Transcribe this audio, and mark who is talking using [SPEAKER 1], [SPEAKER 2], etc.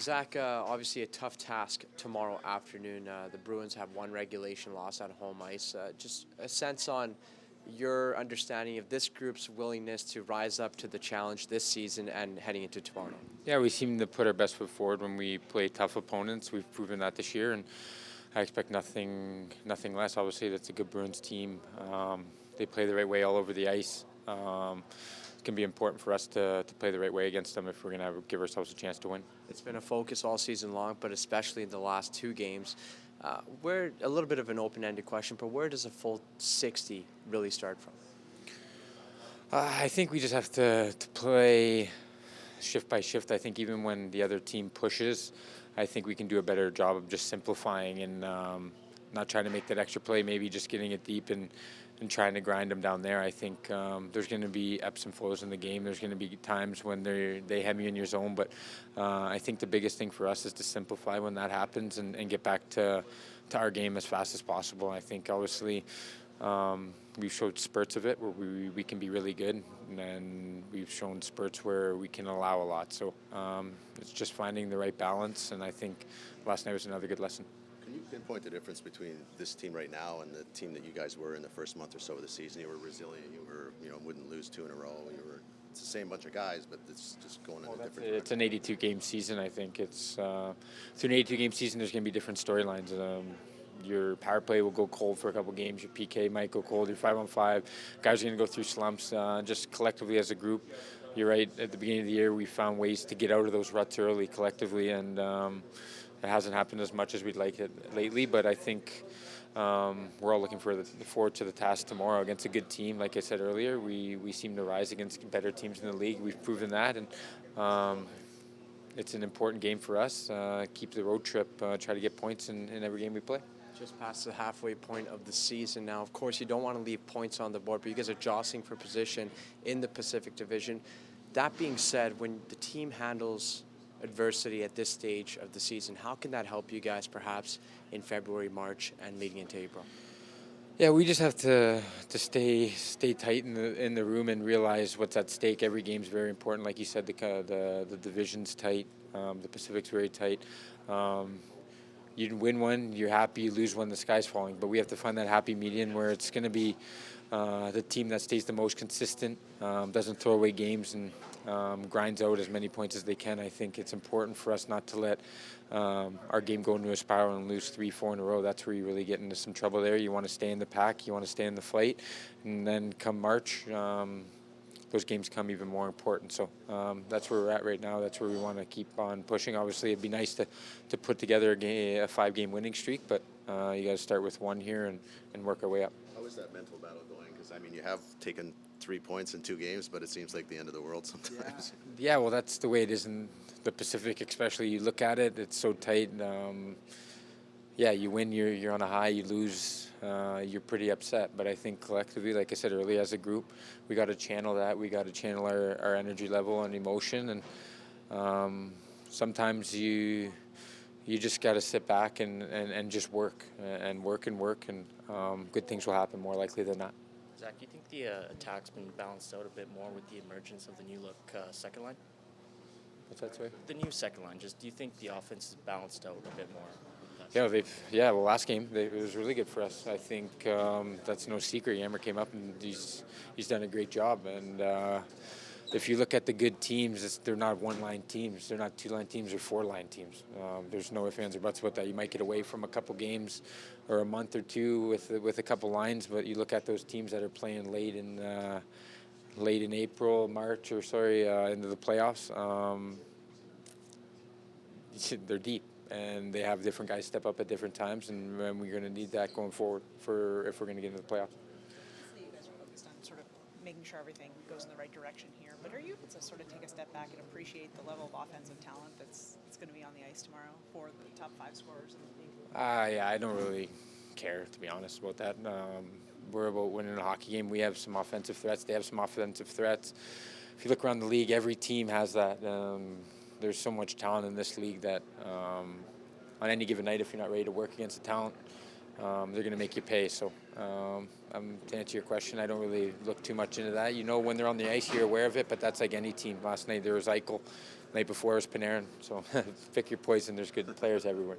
[SPEAKER 1] Zach, obviously a tough task tomorrow afternoon. The Bruins have one regulation loss at home ice. Just a sense on your understanding of this group's willingness to rise up to the challenge this season and heading into tomorrow.
[SPEAKER 2] Yeah, we seem to put our best foot forward when we play tough opponents. We've proven that this year, and I expect nothing less. Obviously, that's a good Bruins team. They play the right way all over the ice. It's going to be important for us to play the right way against them if we're going to give ourselves a chance to win.
[SPEAKER 1] It's been a focus all season long, but especially in the last two games. Where a little bit of an open-ended question, but where does a full 60 really start from?
[SPEAKER 2] I think we just have to play shift by shift. I think even when the other team pushes, I think we can do a better job of just simplifying and not trying to make that extra play, maybe just getting it deep and trying to grind them down there. I think there's going to be ebbs and flows in the game. There's going to be times when they have you in your zone, but I think the biggest thing for us is to simplify when that happens and get back to our game as fast as possible. I think obviously we've showed spurts of it where we can be really good, and we've shown spurts where we can allow a lot. So it's just finding the right balance, and I think last night was another good lesson.
[SPEAKER 3] Can you pinpoint the difference between this team right now and the team that you guys were in the first month or so of the season? You were resilient. You were, wouldn't lose two in a row. It's the same bunch of guys, but it's just going in a different direction.
[SPEAKER 2] It's an 82-game season. I think it's through an 82-game season. There's going to be different storylines. Your power play will go cold for a couple games. Your PK might go cold. Your 5-on-5 guys are going to go through slumps. Just collectively as a group, you're right. At the beginning of the year, we found ways to get out of those ruts early collectively, and it hasn't happened as much as we'd like it lately. But I think we're all looking forward to the task tomorrow against a good team. Like I said earlier, we seem to rise against better teams in the league. We've proven that, and it's an important game for us. Keep the road trip. Try to get points in every game we play.
[SPEAKER 1] Just past the halfway point of the season now. Of course, you don't want to leave points on the board, but you guys are jostling for position in the Pacific Division. That being said, when the team handles adversity at this stage of the season, how can that help you guys perhaps in February, March, and leading into April?
[SPEAKER 2] Yeah, we just have to stay tight in the room and realize what's at stake. Every game's very important. Like you said, the division's tight. The Pacific's very tight. You win one, you're happy. You lose one, the sky's falling. But we have to find that happy median where it's going to be the team that stays the most consistent, doesn't throw away games, and grinds out as many points as they can. I think it's important for us not to let our game go into a spiral and lose 3-4 in a row. That's where you really get into some trouble there. You want to stay in the pack. You want to stay in the fight. And then come March, those games come even more important. So that's where we're at right now. That's where we want to keep on pushing. Obviously, it'd be nice to put together a 5-game winning streak, but you got to start with one here and work our way up.
[SPEAKER 3] How is that mental battle going? Because, you have taken 3 points in 2 games, but it seems like the end of the world sometimes.
[SPEAKER 2] Yeah, well, that's the way it is in the Pacific, especially. You look at it, it's so tight. Yeah, you win, you're on a high. You lose, you're pretty upset. But I think collectively, like I said earlier, as a group, we got to channel that. We got to channel our energy level and emotion. And sometimes you just got to sit back and just work and work. And good things will happen more likely than not.
[SPEAKER 4] Zach, do you think the attack's been balanced out a bit more with the emergence of the new look second line?
[SPEAKER 2] What's that, sorry?
[SPEAKER 4] The new second line. Just do you think the offense is balanced out a bit more?
[SPEAKER 2] Well, last game it was really good for us. I think that's no secret. Yammer came up and he's done a great job. And if you look at the good teams, they're not one-line teams. They're not two-line teams or four-line teams. There's no ifs, ands, or buts about that. You might get away from a couple games or a month or two with a couple lines, but you look at those teams that are playing late in April, March, into the playoffs. They're deep, and they have different guys step up at different times, and we're going to need that going forward if we're going to get into the playoffs.
[SPEAKER 5] You guys are focused on sort of making sure everything goes in the right direction here, but are you able to sort of take a step back and appreciate the level of offensive talent that's going to be on the ice tomorrow for the top 5 scorers in the league?
[SPEAKER 2] Yeah, I don't really care, to be honest, about that. We're about winning a hockey game. We have some offensive threats. They have some offensive threats. If you look around the league, every team has that. There's so much talent in this league that on any given night, if you're not ready to work against the talent, they're going to make you pay. So to answer your question, I don't really look too much into that. When they're on the ice, you're aware of it, but that's like any team. Last night there was Eichel. Night before was Panarin. So pick your poison. There's good players everywhere.